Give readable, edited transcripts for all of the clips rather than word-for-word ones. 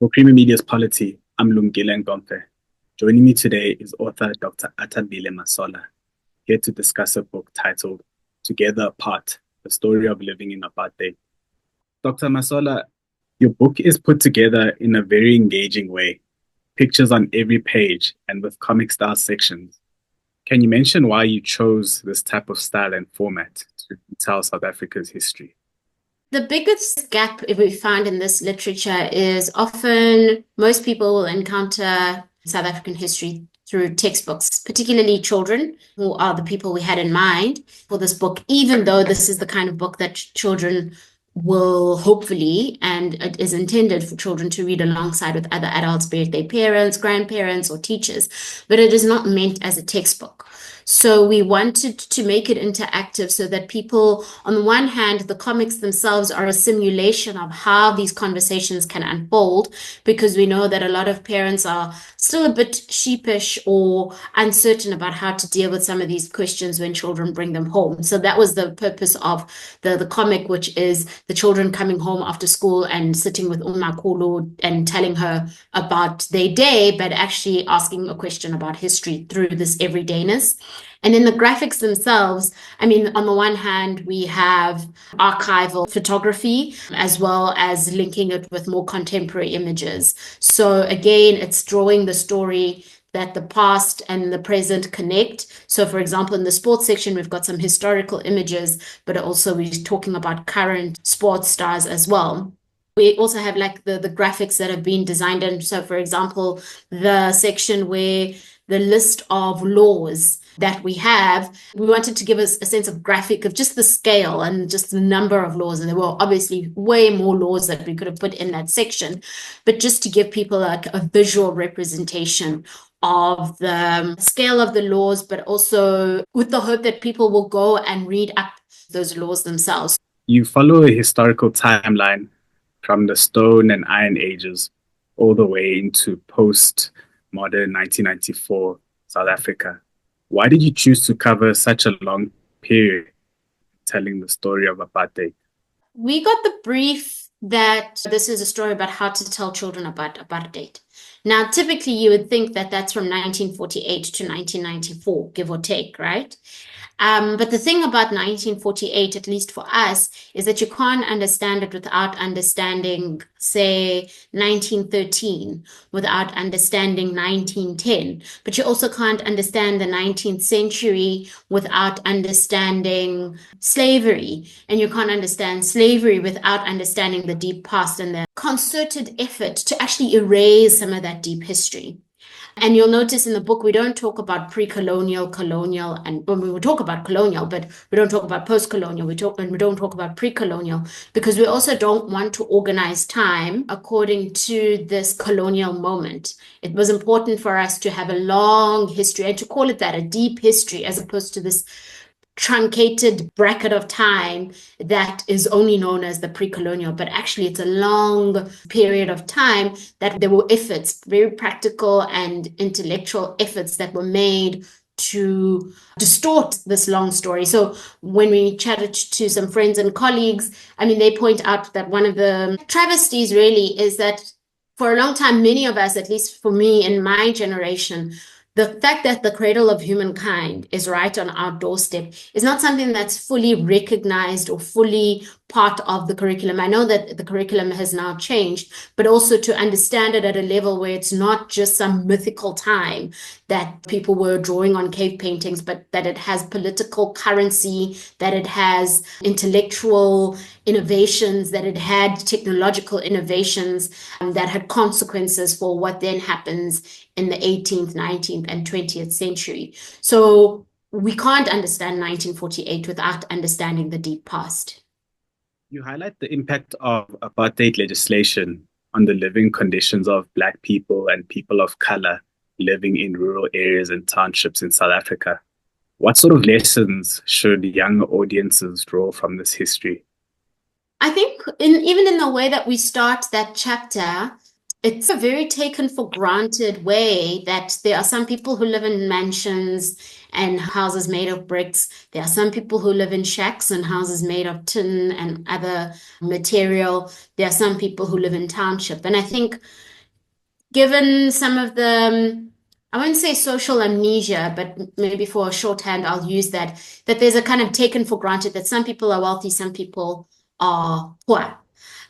For Creamy Media's Polity, I'm Lungile Ngompe. Joining me today is author Dr. Athambile Masola, here to discuss a book titled Together Apart, The Story of Living in Apartheid. Dr. Masola, your book is put together in a very engaging way, pictures on every page and with comic-style sections. Can you mention why you chose this type of style and format to tell South Africa's history? The biggest gap we find in this literature is often most people will encounter South African history through textbooks, particularly children, who are the people we had in mind for this book, even though this is the kind of book that children will hopefully, and it is intended for children to read alongside with other adults, be it their parents, grandparents, or teachers, but it is not meant as a textbook. So we wanted to make it interactive so that people, on the one hand, the comics themselves are a simulation of how these conversations can unfold, because we know that a lot of parents are still a bit sheepish or uncertain about how to deal with some of these questions when children bring them home. So that was the purpose of the comic, which is the children coming home after school and sitting with Umakulu and telling her about their day, but actually asking a question about history through this everydayness. And in the graphics themselves, I mean, on the one hand, we have archival photography as well as linking it with more contemporary images. So again, it's drawing the story that the past and the present connect. So, for example, in the sports section, we've got some historical images, but also we're talking about current sports stars as well. We also have like the graphics that have been designed. And so, for example, the section where the list of laws that we have, we wanted to give us a sense of graphic of just the scale and just the number of laws. And there were obviously way more laws that we could have put in that section, but just to give people like a visual representation of the scale of the laws, but also with the hope that people will go and read up those laws themselves. You follow a historical timeline from the Stone and Iron Ages all the way into post-modern 1994 South Africa. Why did you choose to cover such a long period telling the story of apartheid? We got the brief that this is a story about how to tell children about apartheid. Now, typically, you would think that that's from 1948 to 1994, give or take, right? But the thing about 1948, at least for us, is that you can't understand it without understanding, say, 1913, without understanding 1910. But you also can't understand the 19th century without understanding slavery. And you can't understand slavery without understanding the deep past and the concerted effort to actually erase some of that deep history. And you'll notice in the book, we don't talk about pre-colonial, colonial, and when we will talk about colonial, but we don't talk about post-colonial. We don't talk about pre-colonial because we also don't want to organize time according to this colonial moment. It was important for us to have a long history and to call it that, a deep history, as opposed to this truncated bracket of time that is only known as the pre-colonial, but actually it's a long period of time that there were efforts, very practical and intellectual efforts that were made to distort this long story. So when we chatted to some friends and colleagues, I mean, they point out that one of the travesties really is that for a long time, many of us, at least for me in my generation, the fact that the cradle of humankind is right on our doorstep is not something that's fully recognized or fully part of the curriculum. I know that the curriculum has now changed, but also to understand it at a level where it's not just some mythical time that people were drawing on cave paintings, but that it has political currency, that it has intellectual innovations, that it had technological innovations that had consequences for what then happens in the 18th, 19th, and 20th century. So we can't understand 1948 without understanding the deep past. You highlight the impact of apartheid legislation on the living conditions of Black people and people of color living in rural areas and townships in South Africa. What sort of lessons should young audiences draw from this history? I think even in the way that we start that chapter, It's a very taken for granted way that there are some people who live in mansions and houses made of bricks. There are some people who live in shacks and houses made of tin and other material. There are some people who live in township. And I think given some of the, I won't say social amnesia, but maybe for a shorthand, I'll use that there's a kind of taken for granted that some people are wealthy, some people are poor.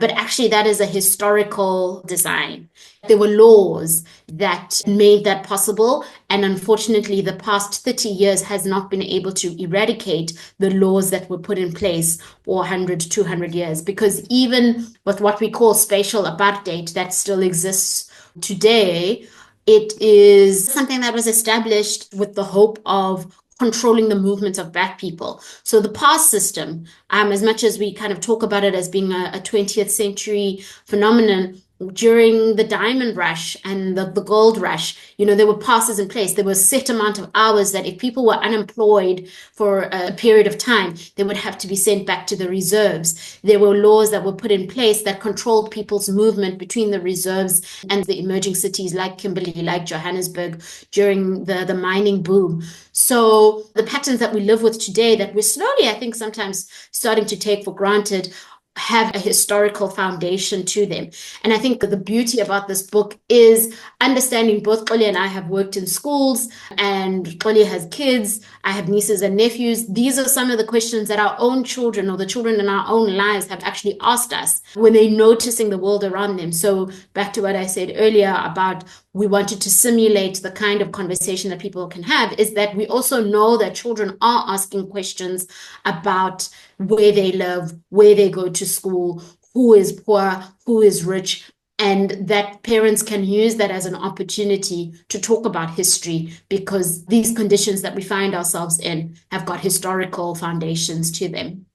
But actually, that is a historical design. There were laws that made that possible. And unfortunately, the past 30 years has not been able to eradicate the laws that were put in place for 100, 200 years. Because even with what we call spatial apartheid, that still exists today, it is something that was established with the hope of controlling the movements of Black people. So the pass system, as much as we kind of talk about it as being a 20th century phenomenon, during the diamond rush and the gold rush, there were passes in place. There was a set amount of hours that if people were unemployed for a period of time, they would have to be sent back to the reserves. There were laws that were put in place that controlled people's movement between the reserves and the emerging cities like Kimberley, like Johannesburg during the mining boom. So the patterns that we live with today that we're slowly, I think, sometimes starting to take for granted have a historical foundation to them. And I think the beauty about this book is understanding both Xoli and I have worked in schools, and Xoli has kids. I have nieces and nephews. These are some of the questions that our own children or the children in our own lives have actually asked us when they're noticing the world around them. So back to what I said earlier about we wanted to simulate the kind of conversation that people can have, is that we also know that children are asking questions about where they live, where they go to school, who is poor, who is rich, and that parents can use that as an opportunity to talk about history, because these conditions that we find ourselves in have got historical foundations to them.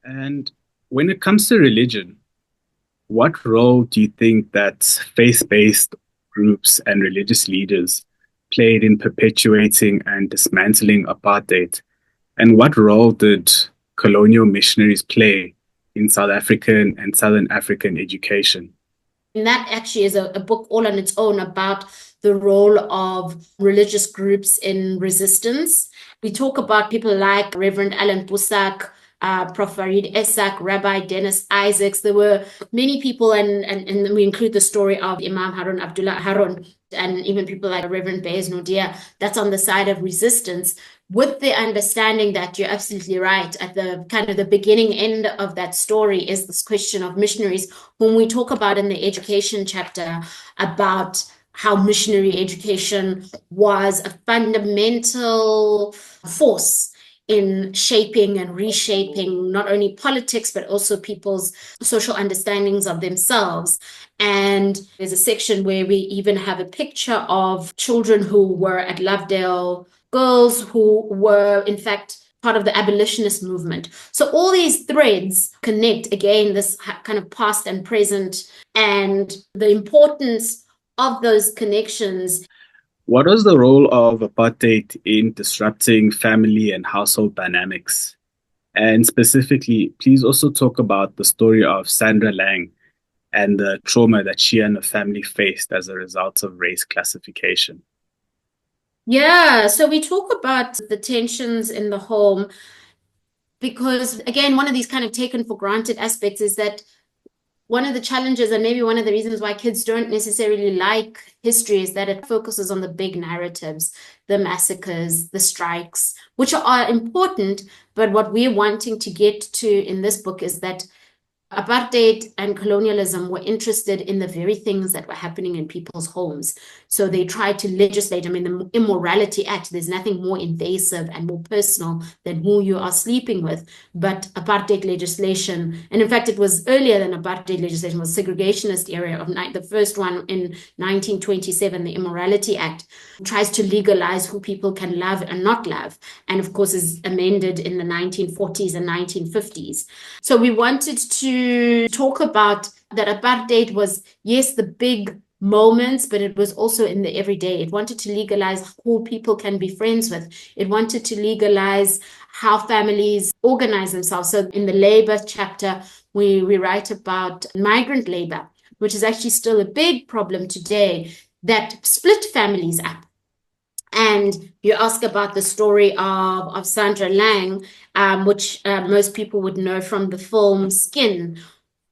And when it comes to religion, what role do you think that faith-based groups and religious leaders played in perpetuating and dismantling apartheid? And what role did colonial missionaries play in South African and Southern African education? And that actually is a book all on its own about the role of religious groups in resistance. We talk about people like Reverend Alan Busak, Prof. Farid Esak, Rabbi Dennis Isaacs. There were many people, and we include the story of Imam Harun Abdullah Harun, and even people like Reverend Beis Nodia, that's on the side of resistance, with the understanding that you're absolutely right. At the kind of the beginning end of that story is this question of missionaries, whom we talk about in the education chapter, about how missionary education was a fundamental force in shaping and reshaping not only politics, but also people's social understandings of themselves. And there's a section where we even have a picture of children who were at Lovedale Girls, who were, in fact, part of the abolitionist movement. So all these threads connect, again, this kind of past and present, and the importance of those connections. What was the role of apartheid in disrupting family and household dynamics? And specifically, please also talk about the story of Sandra Lang and the trauma that she and her family faced as a result of race classification. Yeah, so we talk about the tensions in the home because, again, one of these kind of taken for granted aspects is that one of the challenges, and maybe one of the reasons why kids don't necessarily like history, is that it focuses on the big narratives, the massacres, the strikes, which are important. But what we're wanting to get to in this book is that apartheid and colonialism were interested in the very things that were happening in people's homes. So they tried to legislate. I mean, the Immorality Act, there's nothing more invasive and more personal than who you are sleeping with. But apartheid legislation, and in fact, it was earlier than apartheid legislation, was segregationist era of the first one in 1927, the Immorality Act, tries to legalize who people can love and not love. And of course, is amended in the 1940s and 1950s. So we wanted to talk about that apartheid was, yes, the big moments, but it was also in the everyday. It wanted to legalize who people can be friends with. It wanted to legalize how families organize themselves. So in the labor chapter, we write about migrant labor, which is actually still a big problem today, that split families up. And you ask about the story of Sandra Lang, which most people would know from the film Skin,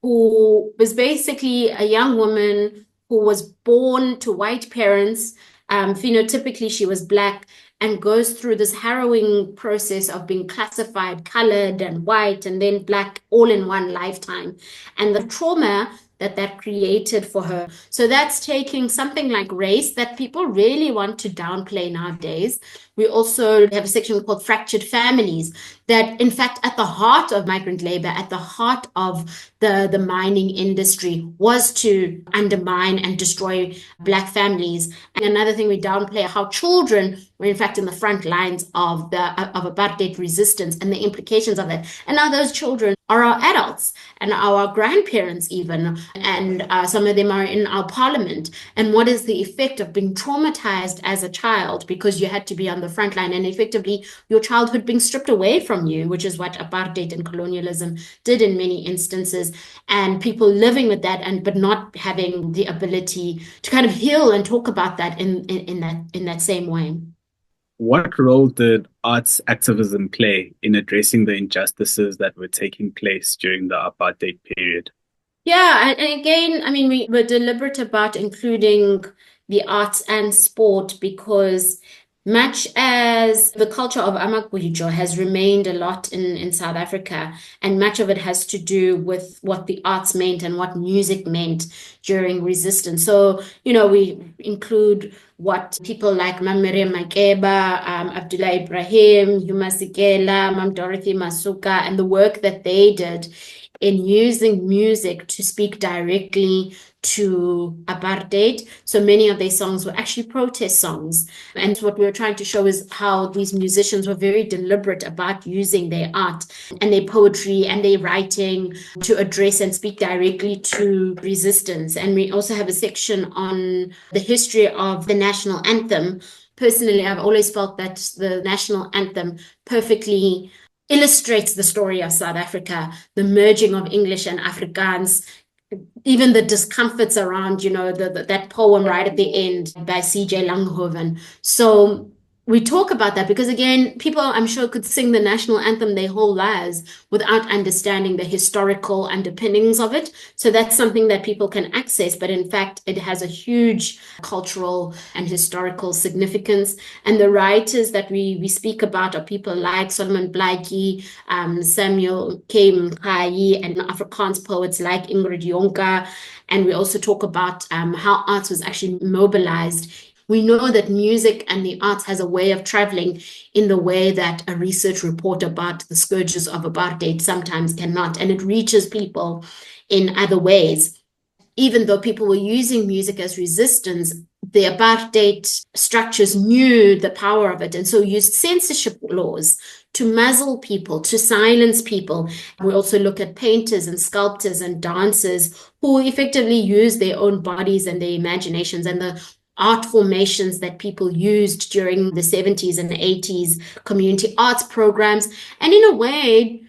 who was basically a young woman who was born to white parents. Phenotypically, she was Black and goes through this harrowing process of being classified colored and white and then Black all in one lifetime. And the trauma that created for her. So that's taking something like race that people really want to downplay nowadays. We also have a section called Fractured Families that, in fact, at the heart of migrant labor, at the heart of the mining industry was to undermine and destroy Black families. And another thing we downplay how children were, in fact, in the front lines of apartheid resistance and the implications of that. And now those children are our adults and our grandparents even, and some of them are in our parliament. And what is the effect of being traumatized as a child because you had to be on the front line and effectively your childhood being stripped away from you, which is what apartheid and colonialism did in many instances, and people living with that but not having the ability to kind of heal and talk about that in that same way. What role did arts activism play in addressing the injustices that were taking place during the apartheid period? Yeah, and again, I mean, we were deliberate about including the arts and sport because much as the culture of Amagwijo has remained a lot in South Africa, and much of it has to do with what the arts meant and what music meant during resistance. So, we include what people like Mam Miriam Makeba, Abdullah Ibrahim, Huma Sikela, Mam Dorothy Masuka, and the work that they did in using music to speak directly to apartheid. So many of their songs were actually protest songs. And what we were trying to show is how these musicians were very deliberate about using their art and their poetry and their writing to address and speak directly to resistance. And we also have a section on the history of the national anthem. Personally, I've always felt that the national anthem perfectly illustrates the story of South Africa, the merging of English and Afrikaans, even the discomforts around, that poem right at the end by C.J. Langhoven. So we talk about that because, again, people, I'm sure, could sing the national anthem their whole lives without understanding the historical underpinnings of it. So that's something that people can access. But in fact, it has a huge cultural and historical significance. And the writers that we speak about are people like Solomon Blakey, Samuel K. Mkhai, and Afrikaans poets like Ingrid Jonker. And we also talk about how arts was actually mobilized. We know that music and the arts has a way of traveling in the way that a research report about the scourges of apartheid sometimes cannot, and it reaches people in other ways. Even though people were using music as resistance, the apartheid structures knew the power of it and so used censorship laws to muzzle people, to silence people. We also look at painters and sculptors and dancers who effectively use their own bodies and their imaginations and the art formations that people used during the 70s and the 80s, community arts programs, and in a way,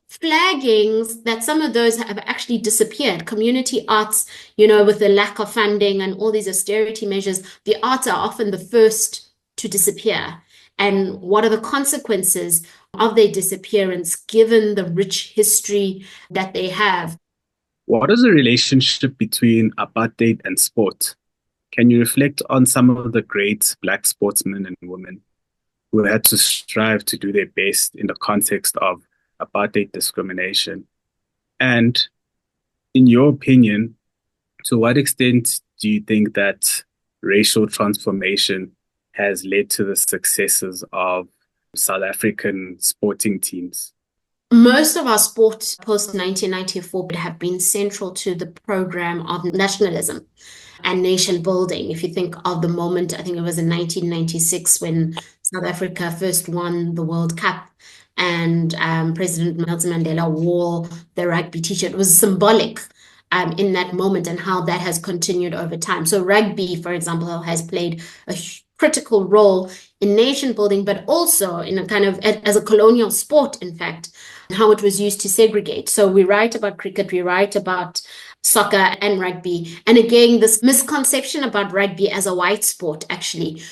flaggings that some of those have actually disappeared. Community arts, with the lack of funding and all these austerity measures, the arts are often the first to disappear. And what are the consequences of their disappearance given the rich history that they have? What is the relationship between apartheid and sport? Can you reflect on some of the great Black sportsmen and women who had to strive to do their best in the context of apartheid discrimination? And in your opinion, to what extent do you think that racial transformation has led to the successes of South African sporting teams? Most of our sport post 1994 would have been central to the program of nationalism and nation building. If you think of the moment, I think it was in 1996 when South Africa first won the World Cup and President Nelson Mandela wore the rugby t-shirt. It was symbolic in that moment and how that has continued over time. So rugby, for example, has played a critical role in nation building, but also in a kind of as a colonial sport, in fact, how it was used to segregate. So we write about cricket, we write about soccer and rugby. And again, this misconception about rugby as a white sport, actually.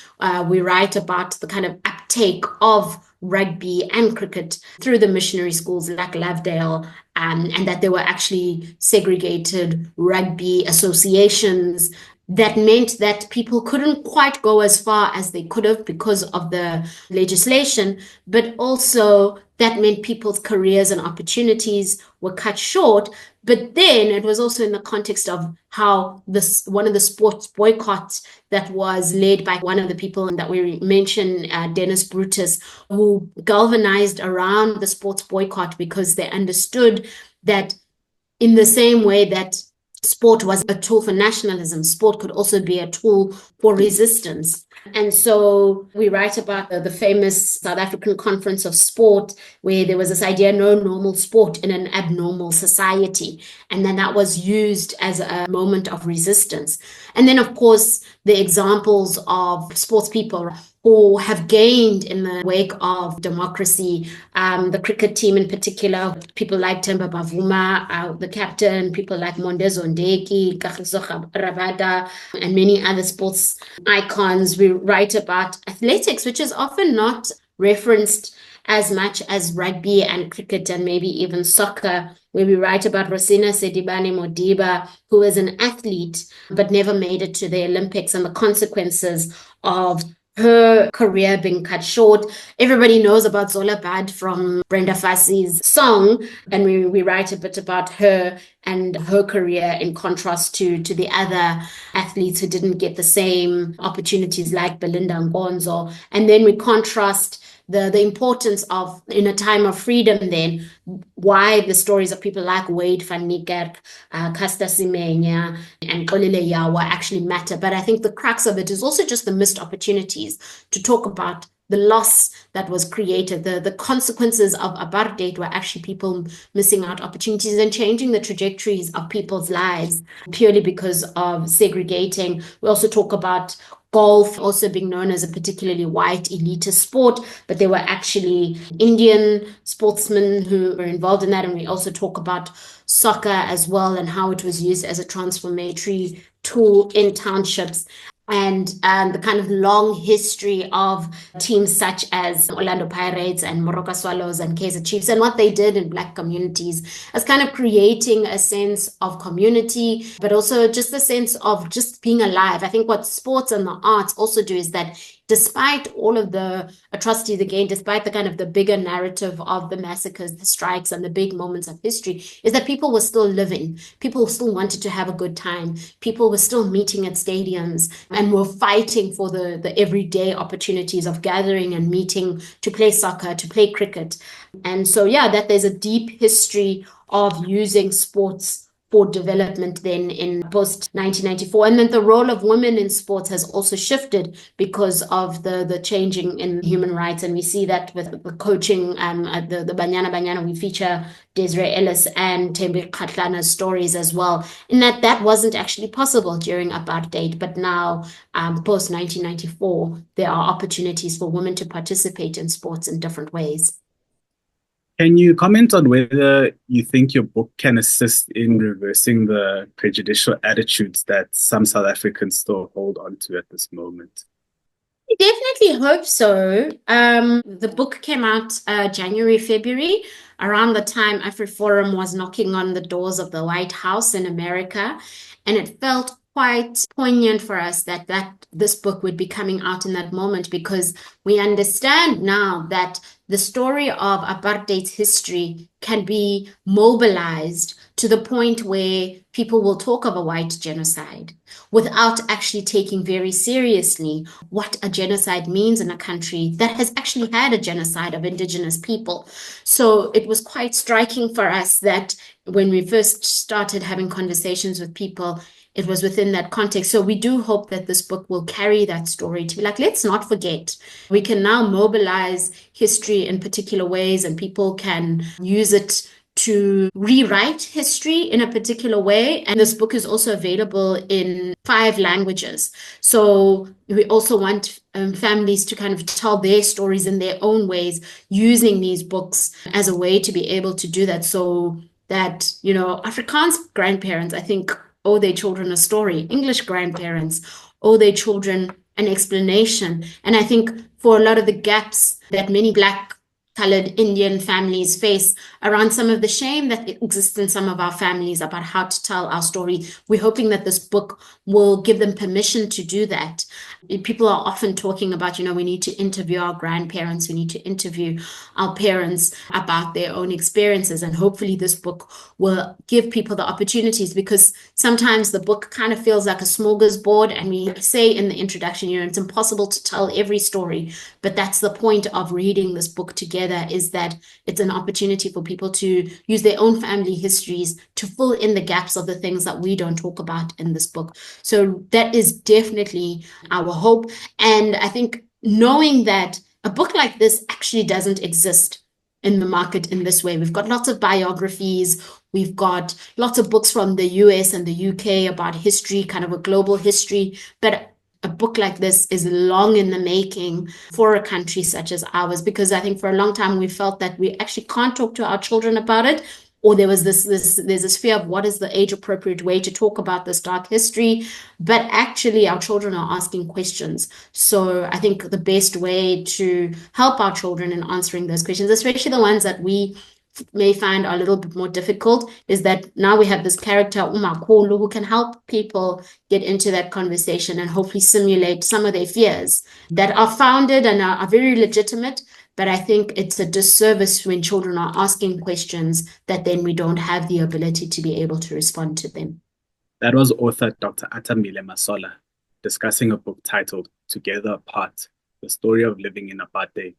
We write about the kind of uptake of rugby and cricket through the missionary schools like Lovedale, and that there were actually segregated rugby associations that meant that people couldn't quite go as far as they could have because of the legislation, but also that meant people's careers and opportunities were cut short. But then it was also in the context of how one of the sports boycotts that was led by one of the people that we mentioned, Dennis Brutus, who galvanized around the sports boycott because they understood that in the same way that sport was a tool for nationalism, sport could also be a tool for resistance. And so we write about the famous South African Conference of Sport, where there was this idea, no normal sport in an abnormal society. And then that was used as a moment of resistance. And then, of course, the examples of sports people who have gained in the wake of democracy, the cricket team in particular, people like Themba Bavuma, the captain, people like Mondezo Ndeki, Kagiso Rabada, and many other sports icons. We write about athletics, which is often not referenced as much as rugby and cricket and maybe even soccer, where we write about Rosina Sedibane Modiba, who is an athlete but never made it to the Olympics, and the consequences of her career being cut short. Everybody knows about Zola Bad from Brenda Fassie's song, and we write a bit about her and her career in contrast to the other athletes who didn't get the same opportunities like Belinda Ngonzo. And then we contrast the importance of, in a time of freedom then, why the stories of people like Wade van Niekerk, Caster Semenya, and Xolile Yawa actually matter. But I think the crux of it is also just the missed opportunities to talk about the loss that was created. The consequences of apartheid were actually people missing out opportunities and changing the trajectories of people's lives purely because of segregating. We also talk about golf also being known as a particularly white elitist sport, but there were actually Indian sportsmen who were involved in that. And we also talk about soccer as well and how it was used as a transformatory tool in townships. And the kind of long history of teams such as Orlando Pirates and Moroka Swallows and Kaizer Chiefs, and what they did in Black communities as kind of creating a sense of community, but also just a sense of just being alive. I think what sports and the arts also do is that despite all of the atrocities, again, despite the kind of the bigger narrative of the massacres, the strikes, and the big moments of history, is that people were still living. People still wanted to have a good time. People were still meeting at stadiums and were fighting for the everyday opportunities of gathering and meeting to play soccer, to play cricket. And so, yeah, that there's a deep history of using sports for development then in post-1994. And then the role of women in sports has also shifted because of the changing in human rights. And we see that with the coaching, the Banyana Banyana, we feature Desiree Ellis and Thembi Kgatlana's stories as well. And that wasn't actually possible during apartheid, but now post-1994, there are opportunities for women to participate in sports in different ways. Can you comment on whether you think your book can assist in reversing the prejudicial attitudes that some South Africans still hold on to at this moment? I definitely hope so. The book came out January, February, around the time AfriForum was knocking on the doors of the White House in America. And it felt quite poignant for us that this book would be coming out in that moment, because we understand now that the story of apartheid's history can be mobilized to the point where people will talk of a white genocide without actually taking very seriously what a genocide means in a country that has actually had a genocide of indigenous people. So it was quite striking for us that when we first started having conversations with people, it was within that context. So we do hope that this book will carry that story to be like, let's not forget. We can now mobilize history in particular ways, and people can use it to rewrite history in a particular way. And this book is also available in 5 languages. So we also want families to kind of tell their stories in their own ways, using these books as a way to be able to do that. So that, you know, Afrikaans grandparents, I think, owe their children a story. English grandparents owe their children an explanation. And I think for a lot of the gaps that many Black, colored Indian families face around some of the shame that exists in some of our families about how to tell our story, we're hoping that this book will give them permission to do that. People are often talking about, you know, we need to interview our grandparents, we need to interview our parents about their own experiences. And hopefully this book will give people the opportunities, because sometimes the book kind of feels like a smorgasbord. And we say in the introduction, you know, it's impossible to tell every story, but that's the point of reading this book together, is that it's an opportunity for people to use their own family histories to fill in the gaps of the things that we don't talk about in this book. So that is definitely our hope. And I think knowing that a book like this actually doesn't exist in the market in this way. We've got lots of biographies. We've got lots of books from the US and the UK about history, kind of a global history. But a book like this is long in the making for a country such as ours, because I think for a long time we felt that we actually can't talk to our children about it, or there was there's this fear of what is the age appropriate way to talk about this dark history. But actually our children are asking questions. So I think the best way to help our children in answering those questions, especially the ones that we may find are a little bit more difficult, is that now we have this character Umakulu who can help people get into that conversation and hopefully simulate some of their fears that are founded and are very legitimate. But I think it's a disservice when children are asking questions that then we don't have the ability to be able to respond to them. That was author Dr. Athambile Masola discussing a book titled Together Apart, The Story of Living in Apartheid